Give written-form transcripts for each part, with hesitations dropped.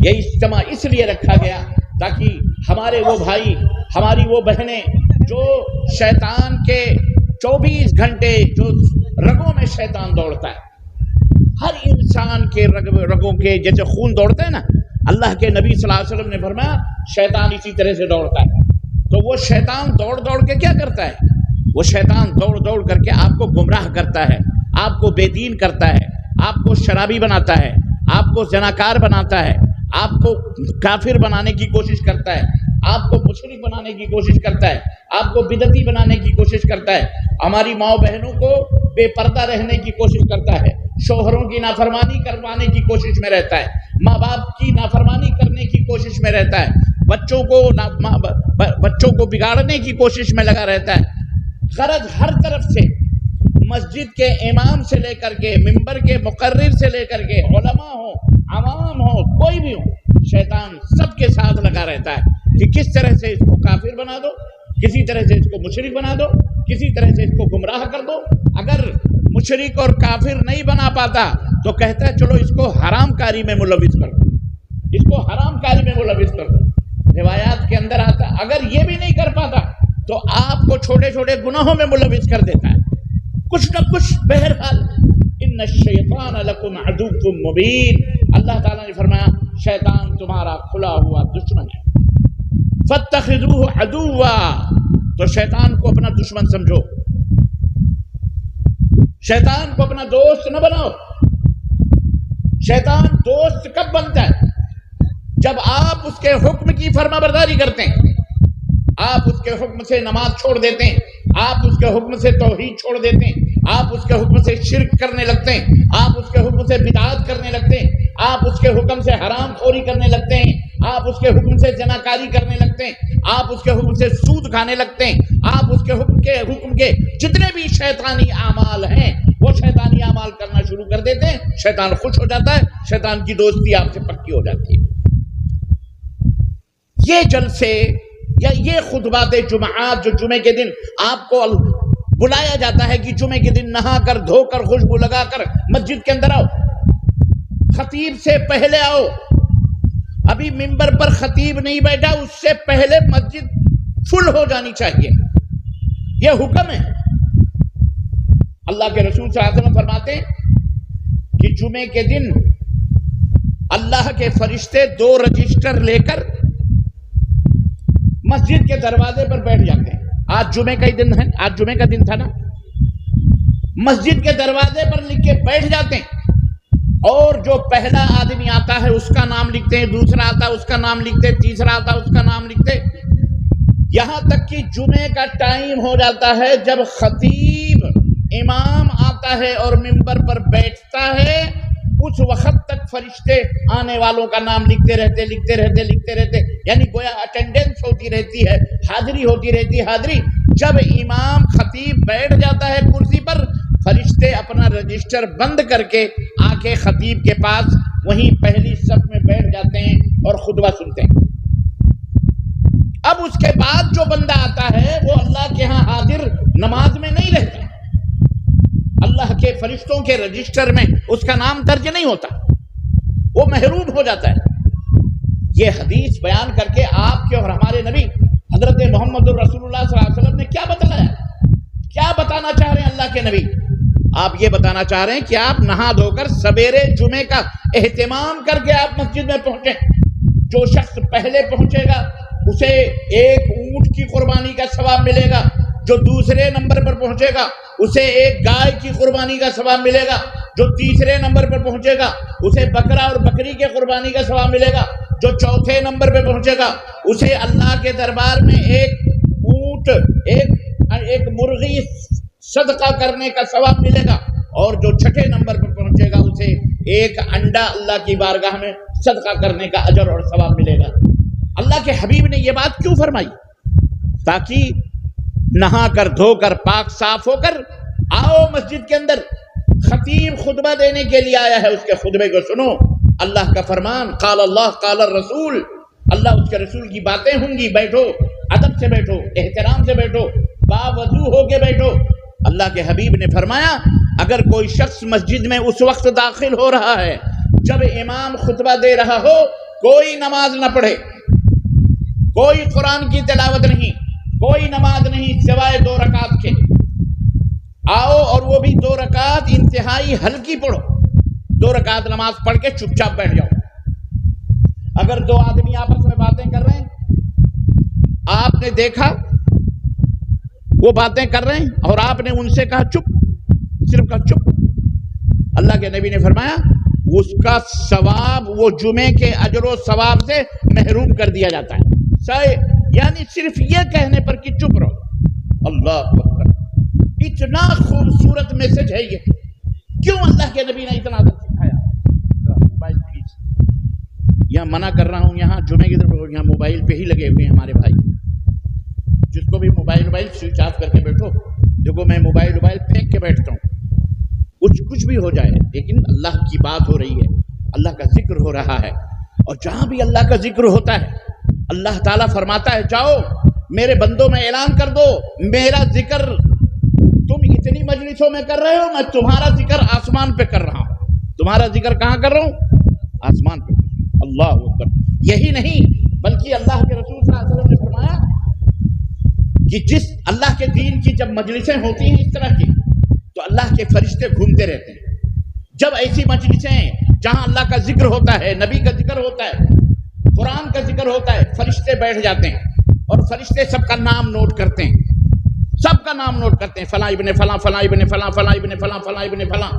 یہ اجتماع اس لیے رکھا گیا تاکہ ہمارے وہ بھائی، ہماری وہ بہنیں جو شیطان کے 24 گھنٹے جو رگوں میں شیطان دوڑتا ہے، ہر انسان کے رگوں کے جیسے خون دوڑتا ہے نا، اللہ کے نبی صلی اللہ علیہ وسلم نے فرمایا شیطان اسی طرح سے دوڑتا ہے۔ تو وہ شیطان دوڑ دوڑ کے کیا کرتا ہے؟ وہ شیطان دوڑ دوڑ کر کے آپ کو گمراہ کرتا ہے، آپ کو بے دین کرتا ہے، آپ کو شرابی بناتا ہے، آپ کو زناکار بناتا ہے، آپ کو کافر بنانے کی کوشش کرتا ہے، آپ کو مشرک بنانے کی کوشش کرتا ہے، آپ کو بدعتی بنانے کی کوشش کرتا ہے، ہماری ماؤں بہنوں کو بے پردہ رہنے کی کوشش کرتا ہے، شوہروں کی نافرمانی کروانے کی کوشش میں رہتا ہے، ماں باپ کی نافرمانی کرنے کی کوشش میں رہتا ہے، بچوں کو بگاڑنے کی کوشش میں لگا رہتا ہے۔ غرض ہر طرف سے، مسجد کے امام سے لے کر کے ممبر کے مقرر سے لے کر کے علماء ہوں، عوام ہوں، کوئی بھی ہوں، شیطان سب کے ساتھ لگا رہتا ہے کہ کس طرح سے اس کو کافر بنا دو، کسی طرح سے اس کو مشرک بنا دو، کسی طرح سے اس کو گمراہ کر دو۔ اگر مشرک اور کافر نہیں بنا پاتا تو کہتا ہے چلو اس کو حرام کاری میں ملوث کر دو، اس کو حرام کاری میں ملوث کر دو۔ روایات کے اندر آتا اگر یہ بھی نہیں کر پاتا تو آپ کو چھوٹے چھوٹے گناہوں میں ملوث کر دیتا ہے، کچھ نہ کچھ۔ بہرحال ان الشیطان لکم عدو مبین، اللہ تعالیٰ نے فرمایا شیطان تمہارا کھلا ہوا دشمن ہے، فاتخذوہ عدوا، تو شیطان کو اپنا دشمن سمجھو، شیطان کو اپنا دوست نہ بناؤ۔ شیطان دوست کب بنتا ہے؟ جب آپ اس کے حکم کی فرما برداری کرتے ہیں، آپ اس کے حکم سے نماز چھوڑ دیتے ہیں، آپ اس کے حکم سے توحید چھوڑ دیتے ہیں، آپ اس کے حکم سے شرک کرنے لگتے ہیں، آپ اس کے حکم سے بدعات کرنے لگتے ہیں، آپ اس کے حکم سے حرام خوری کرنے لگتے ہیں، آپ اس کے حکم سے زناکاری کرنے لگتے ہیں، آپ اس کے حکم سے سود کھانے لگتے ہیں، آپ اس کے حکم کے جتنے بھی شیطانی اعمال ہیں وہ شیطانی اعمال کرنا شروع کر دیتے ہیں، شیطان خوش ہو جاتا ہے، شیطان کی دوستی آپ سے پکی ہو جاتی ہے۔ یہ جلسے یا یہ خطبات جمعات جو جمعے کے دن آپ کو بلایا جاتا ہے کہ جمعے کے دن نہا کر دھو کر خوشبو لگا کر مسجد کے اندر آؤ، خطیب سے پہلے آؤ، ابھی ممبر پر خطیب نہیں بیٹھا اس سے پہلے مسجد فل ہو جانی چاہیے، یہ حکم ہے۔ اللہ کے رسول صلی اللہ علیہ وسلم فرماتے ہیں کہ جمعے کے دن اللہ کے فرشتے 2 رجسٹر لے کر مسجد کے دروازے پر بیٹھ جاتے ہیں۔ آج جمعے کا ہی دن ہے، آج جمعے کا دن تھا نا، مسجد کے دروازے پر لکھ کے بیٹھ جاتے ہیں، اور جو پہلا آدمی آتا ہے اس کا نام لکھتے ہیں، دوسرا آتا ہے اس کا نام لکھتے ہیں، تیسرا آتا ہے اس کا نام لکھتے ہیں، یہاں تک کہ جمعے کا ٹائم ہو جاتا ہے جب خطیب امام آتا ہے اور ممبر پر بیٹھتا ہے، اس وقت تک فرشتے آنے والوں کا نام لکھتے رہتے، یعنی گویا اٹینڈنس ہوتی رہتی ہے، حاضری ہوتی رہتی ہے، حاضری۔ جب امام خطیب بیٹھ جاتا ہے کرسی پر، فرشتے اپنا رجسٹر بند کر کے آ کے خطیب کے پاس وہیں پہلی صف میں بیٹھ جاتے ہیں اور خطبہ سنتے ہیں۔ اب اس کے بعد جو بندہ آتا ہے وہ اللہ کے ہاں حاضر نماز میں نہیں رہتا، اللہ کے فرشتوں کے رجسٹر میں اس کا نام درج نہیں ہوتا، وہ محروم ہو جاتا ہے۔ یہ حدیث بیان کر کے آپ کے اور ہمارے نبی حضرت محمد الرسول اللہ صلی اللہ علیہ وسلم نے کیا بتلایا، کیا بتانا چاہ رہے ہیں اللہ کے نبی؟ آپ یہ بتانا چاہ رہے ہیں کہ آپ نہا دھو کر سویرے جمعے کا اہتمام کر کے آپ مسجد میں پہنچیں۔ جو شخص پہلے پہنچے گا اسے 1 اونٹ کی قربانی کا ثواب ملے گا، جو دوسرے نمبر پر پہنچے گا اسے 1 گائے کی قربانی کا ثواب ملے گا، جو تیسرے نمبر پر پہنچے گا اسے بکرا اور بکری کے قربانی کا ثواب ملے گا، جو چوتھے نمبر پہ پہنچے گا اسے اللہ کے دربار میں 1 اونٹ، ایک مرغی صدقہ کرنے کا ثواب ملے گا، اور جو چھٹے نمبر پر پہنچے گا اسے 1 انڈا اللہ کی بارگاہ میں صدقہ کرنے کا اجر اور ثواب ملے گا۔ اللہ کے حبیب نے یہ بات کیوں فرمائی؟ تاکہ نہا کر دھو کر پاک صاف ہو کر آؤ مسجد کے اندر، خطیب خطبہ دینے کے لیے آیا ہے، اس کے خطبے کو سنو، اللہ کا فرمان، قال اللہ قال الرسول، اللہ اس کے رسول کی باتیں ہوں گی، بیٹھو، ادب سے بیٹھو، احترام سے بیٹھو، باوضو ہو کے بیٹھو۔ اللہ کے حبیب نے فرمایا اگر کوئی شخص مسجد میں اس وقت داخل ہو رہا ہے جب امام خطبہ دے رہا ہو، کوئی نماز نہ پڑھے، کوئی قرآن کی تلاوت نہیں، کوئی نماز نہیں سوائے 2 رکعت کے، آؤ اور وہ بھی 2 رکعت انتہائی ہلکی پڑھو، 2 رکعت نماز پڑھ کے چپ چاپ بیٹھ جاؤ۔ اگر 2 آدمی آپس میں باتیں کر رہے ہیں، آپ نے دیکھا وہ باتیں کر رہے ہیں اور آپ نے ان سے کہا چپ، صرف کہا چپ، اللہ کے نبی نے فرمایا اس کا ثواب وہ جمعے کے اجر و ثواب سے محروم کر دیا جاتا ہے، یعنی صرف یہ کہنے پر کہ چپ رہو۔ اللہ اکبر، اتنا خوبصورت میسج ہے یہ، کیوں اللہ کے نبی نے اتنا ادب سکھایا؟ یہاں منع کر رہا ہوں، یہاں جمعے کی طرف یہاں موبائل پہ ہی لگے ہوئے ہیں ہمارے بھائی، جس کو بھی موبائل سوئچ آف کر کے بیٹھو، دیکھو میں موبائل پھینک کے بیٹھتا ہوں، کچھ بھی ہو جائے لیکن اللہ کی بات ہو رہی ہے، اللہ کا ذکر ہو رہا ہے، اور جہاں بھی اللہ کا ذکر ہوتا ہے اللہ تعالیٰ فرماتا ہے جاؤ میرے بندوں میں اعلان کر دو میرا ذکر تم اتنی مجلسوں میں کر رہے ہو، میں تمہارا ذکر آسمان پہ کر رہا ہوں۔ تمہارا ذکر کہاں کر رہا ہوں؟ آسمان پہ۔ اللہ اکبر۔ یہی نہیں بلکہ اللہ کے رسول صلی اللہ علیہ وسلم نے فرمایا کہ جس اللہ کے دین کی جب مجلسیں ہوتی ہیں اس طرح کی تو اللہ کے فرشتے گھومتے رہتے ہیں۔ جب ایسی مجلسیں جہاں اللہ کا ذکر ہوتا ہے، نبی کا ذکر ہوتا ہے، قرآن کا ذکر ہوتا ہے، فرشتے بیٹھ جاتے ہیں اور فرشتے سب کا نام نوٹ کرتے ہیں، سب کا نام نوٹ کرتے ہیں، فلاں ابن فلاں، فلاں ابن فلاں، فلاں ابن فلاں، فلاں ابن فلاں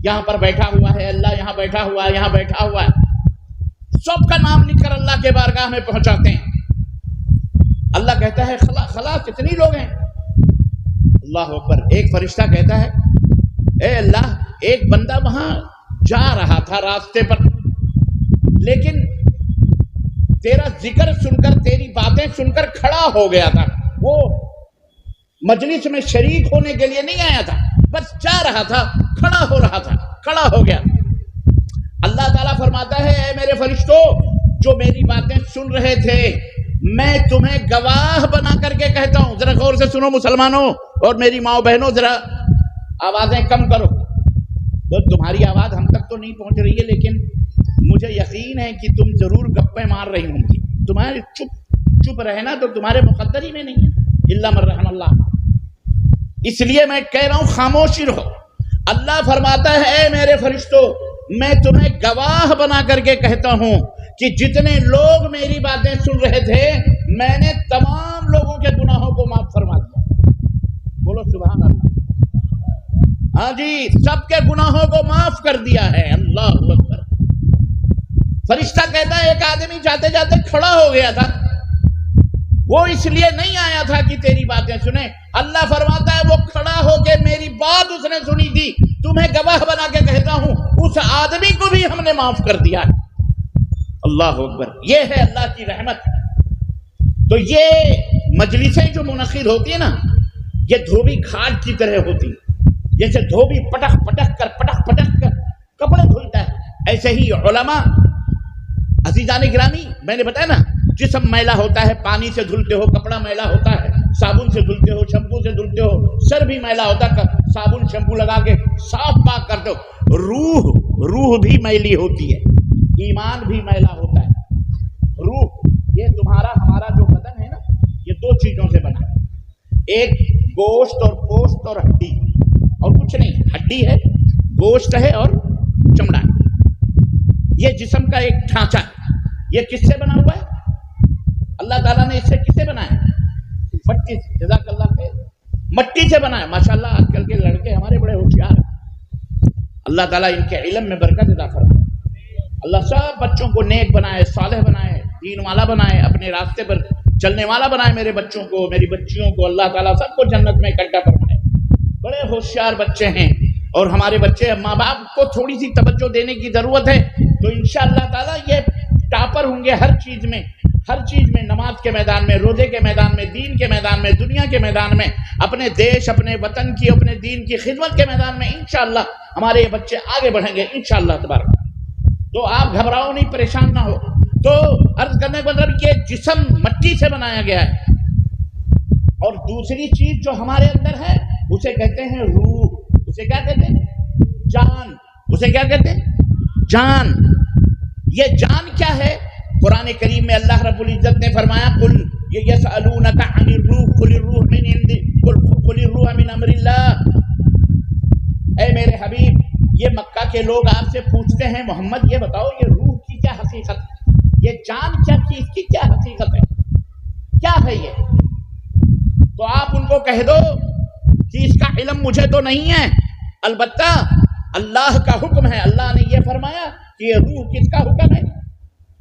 یہاں پر بیٹھا ہوا ہے، اللہ یہاں بیٹھا ہوا ہے، یہاں بیٹھا ہوا ہے، سب کا نام لکھ کر اللہ کے بارگاہ میں پہنچاتے ہیں۔ اللہ کہتا ہے خلاص اتنی لوگ ہیں؟ اللہ اکبر۔ ایک فرشتہ کہتا ہے اے اللہ ایک بندہ وہاں جا رہا تھا راستے پر، لیکن تیرا ذکر سن کر تیری باتیں سن کر کھڑا ہو گیا تھا، وہ مجلس میں شریک ہونے کے لیے نہیں آیا تھا، بس جا رہا تھا، کھڑا ہو رہا تھا، کھڑا ہو گیا۔ اللہ تعالیٰ فرماتا ہے اے میرے فرشتوں جو میری باتیں سن رہے تھے میں تمہیں گواہ بنا کر کے کہتا ہوں، ذرا غور سے سنو مسلمانوں اور میری ماں بہنوں، ذرا آوازیں کم کرو، تو تمہاری آواز ہم تک تو نہیں پہنچ رہی ہے لیکن مجھے یقین ہے کہ تم ضرور گپیں مار رہی ہوں گی، تمہارے چپ رہنا تو تمہارے مقدر ہی میں نہیں ہے، الا من رحم اللہ، اس لیے میں کہہ رہا ہوں خاموشی رہو۔ اللہ فرماتا ہے اے میرے فرشتوں میں تمہیں گواہ بنا کر کے کہتا ہوں کہ جتنے لوگ میری باتیں سن رہے تھے میں نے تمام لوگوں کے گناہوں کو معاف فرما دیا۔ بولو سبحان اللہ۔ ہاں جی، سب کے گناہوں کو معاف کر دیا ہے۔ اللہ اکبر۔ فرشتہ کہتا ہے ایک آدمی جاتے جاتے کھڑا ہو گیا تھا، وہ اس لیے نہیں آیا تھا کہ تیری باتیں سنے، اللہ فرماتا ہے وہ کھڑا ہو کے میری بات اس نے سنی تھی، تمہیں گواہ بنا کے کہتا ہوں اس آدمی کو بھی ہم نے معاف کر دیا ہے۔ اللہ اکبر۔ یہ ہے اللہ کی رحمت۔ تو یہ مجلسیں جو منعقد ہوتی ہیں نا یہ دھوبی گھاٹ کی طرح ہوتی ہیں، جیسے دھوبی پٹک پٹک کر کپڑے دھلتا ہے، ایسے ہی علماء عزیزان گرامی میں نے بتایا نا جسم میلا ہوتا ہے، پانی سے دھلتے ہو، کپڑا میلا ہوتا ہے، صابن سے دھلتے ہو، شیمپو سے دھلتے ہو، سر بھی میلا ہوتا ہے، صابن شیمپو لگا کے صاف پاک کرتے ہو، روح بھی میلی ہوتی ہے، ایمان بھی میلا ہوتا ہے۔ روح یہ تمہارا ہمارا جو بدن ہے نا یہ 2 چیزوں سے بنا ہے، ایک گوشت اور پوست اور ہڈی، اور کچھ نہیں، ہڈی ہے، گوشت ہے اور چمڑا ہے، یہ جسم کا ایک ڈھانچہ ہے۔ یہ کس سے بنا ہوا ہے؟ اللہ تعالیٰ نے اس سے کسے بنایا؟ مٹی سے۔ جزاک اللہ خیر۔ مٹی سے بنایا۔ ماشاءاللہ آج کل کے لڑکے ہمارے بڑے ہوشیار ہیں، اللہ تعالیٰ ان کے علم میں برکت عطا فرمائے، اللہ سب بچوں کو نیک بنائے، صالح بنائے، دین والا بنائے، اپنے راستے پر چلنے والا بنائے، میرے بچوں کو، میری بچیوں کو اللہ تعالیٰ سب کو جنت میں اکٹھا فرمائے۔ بڑے ہوشیار بچے ہیں اور ہمارے بچے ماں باپ کو تھوڑی سی توجہ دینے کی ضرورت ہے تو انشاءاللہ تعالیٰ یہ ٹاپر ہوں گے ہر چیز میں، نماز کے میدان میں، روزے کے میدان میں، دین کے میدان میں، دنیا کے میدان میں، اپنے دیش، اپنے وطن کی، اپنے دین کی خدمت کے میدان میں انشاءاللہ ہمارے یہ بچے آگے بڑھیں گے انشاءاللہ تبارک۔ تو آپ گھبراؤ نہیں، پریشان نہ ہو۔ تو عرض کرنے کا مطلب یہ جسم مٹی سے بنایا گیا ہے، اور دوسری چیز جو ہمارے اندر ہے اسے کہتے ہیں روح، اسے کیا کہتے ہیں؟ جان۔ اسے کیا کہتے ہیں؟ جان۔ یہ جان کیا ہے؟ قرآن کریم میں اللہ رب العزت نے فرمایا قل یسألونک عن الروح قل الروح من امر اللہ، اے میرے حبیب یہ مکہ کے لوگ آپ سے پوچھتے ہیں محمد یہ بتاؤ یہ روح کی کیا حقیقت ہے، یہ جان کیا چیز کی کیا حقیقت ہے، کیا ہے یہ؟ تو آپ ان کو کہہ دو کہ اس کا علم مجھے تو نہیں ہے، البتہ اللہ کا حکم ہے، اللہ نے یہ فرمایا کہ یہ روح کس کا حکم ہے،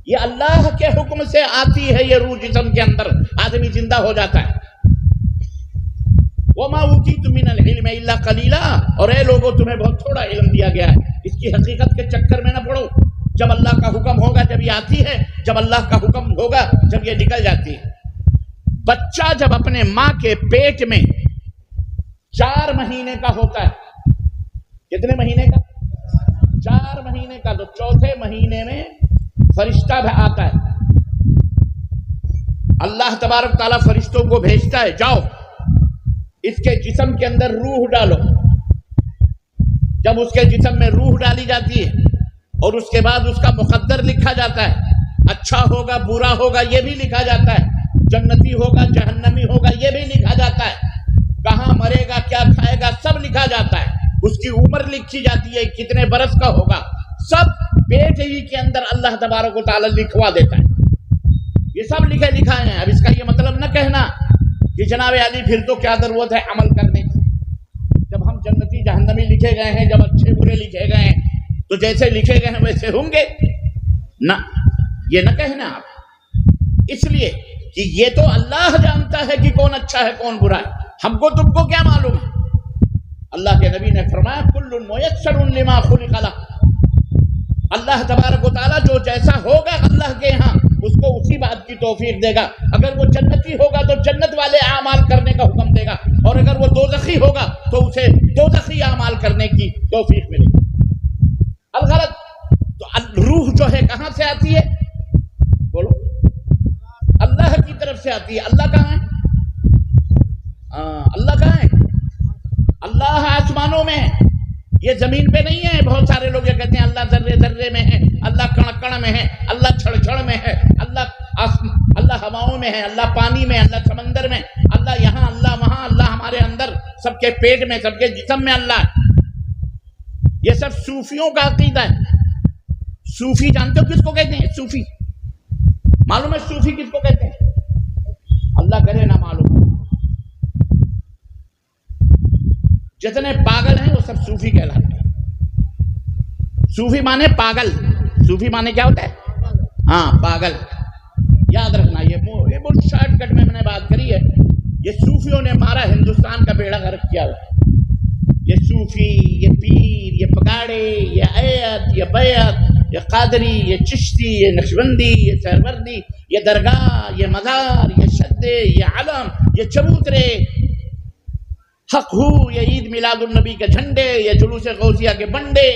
یہ اللہ کے حکم سے آتی ہے، یہ روح جسم کے اندر آدمی زندہ ہو جاتا ہے۔ وَمَا أُوتِيتُم مِّنَ الْعِلْمِ إِلَّا قَلِيلًا، اور اے لوگوں تمہیں بہت تھوڑا علم دیا گیا ہے، اس کی حقیقت کے چکر میں نہ پڑو، جب اللہ کا حکم ہوگا جب یہ آتی ہے، جب اللہ کا حکم ہوگا جب یہ نکل جاتی ہے۔ بچہ جب اپنے ماں کے پیٹ میں 4 مہینے کا ہوتا ہے، کتنے مہینے کا؟ 4 مہینے کا، تو چوتھے مہینے میں فرشتہ بھی آتا ہے، اللہ تبارک تعالیٰ فرشتوں کو بھیجتا ہے جاؤ اس کے جسم کے اندر روح ڈالو۔ جب اس کے جسم میں روح ڈالی جاتی ہے اور اس کے بعد اس کا مقدر لکھا جاتا ہے، اچھا ہوگا برا ہوگا یہ بھی لکھا جاتا ہے، جنتی ہوگا جہنمی ہوگا یہ بھی لکھا جاتا ہے، کہاں مرے گا کیا کھائے گا سب لکھا جاتا ہے، اس کی عمر لکھی جاتی ہے کتنے برس کا ہوگا، سب پیٹ ہی کے اندر اللہ تبارک و تعالیٰ لکھوا دیتا ہے، یہ سب لکھے لکھائے ہیں۔ اب اس کا یہ مطلب نہ کہنا کہ جناب علی پھر تو کیا ضرورت ہے عمل کرنے کی، جب ہم جنتی جہنمی لکھے گئے ہیں، جب اچھے برے لکھے گئے ہیں تو جیسے لکھے گئے ہیں ویسے ہوں گے نہ، یہ نہ کہنا آپ، اس لیے کہ یہ تو اللہ جانتا ہے کہ کون اچھا ہے کون برا ہے، ہم کو تم کو کیا معلوم ہے؟ اللہ کے نبی نے فرمایا کل میسر لما خلق لہ، اللہ تبارک و تعالیٰ جو جیسا ہوگا اللہ کے ہاں اس کو اسی بات کی توفیق دے گا، اگر وہ جنتی ہوگا تو جنت والے اعمال کرنے کا حکم دے گا، اور اگر وہ دوزخی ہوگا تو اسے دوزخی اعمال کرنے کی توفیق ملے گی۔ الغرض تو روح جو ہے کہاں سے آتی ہے؟ بولو، اللہ کی طرف سے آتی ہے۔ اللہ کہاں ہے؟ اللہ کہاں ہے؟ اللہ آسمانوں میں ہے، یہ زمین پہ نہیں ہے۔ بہت سارے لوگ یہ کہتے ہیں اللہ ذرے ذرے میں ہے، اللہ کڑ کڑ میں ہے، اللہ چھڑ چھڑ میں ہے، اللہ ہواؤں میں ہے، اللہ پانی میں، اللہ سمندر میں، اللہ یہاں اللہ وہاں، اللہ ہمارے اندر، سب کے پیٹ میں، سب کے جسم میں اللہ ہے۔ یہ سب صوفیوں کا عقیدہ ہے۔ صوفی جانتے ہو کس کو کہتے ہیں؟ صوفی معلوم ہے صوفی کس کو کہتے ہیں؟ اللہ کرے نہ معلوم، جتنے پاگل ہیں وہ سب صوفی کہلاتے ہیں۔ صوفی مانے پاگل، صوفی مانے کیا ہوتا ہے؟ ہاں پاگل، یاد رکھنا، یہ بہت شارٹ کٹ میں نے بات کری ہے، یہ صوفیوں نے ہمارا ہندوستان کا بیڑا غرق کیا ہوا ہے۔ یہ صوفی، یہ پیر، یہ پگاڑے، یہ ایت، یہ بیعت، یہ قادری، یہ چشتی، یہ نقشبندی، یہ سہروردی، یہ درگاہ، یہ مزار، یہ شدے، یہ علم، یہ چبوترے، حق ہو، یہ عید میلاد النبی کے جھنڈے، یہ جلوس غوثیہ کے بنڈے،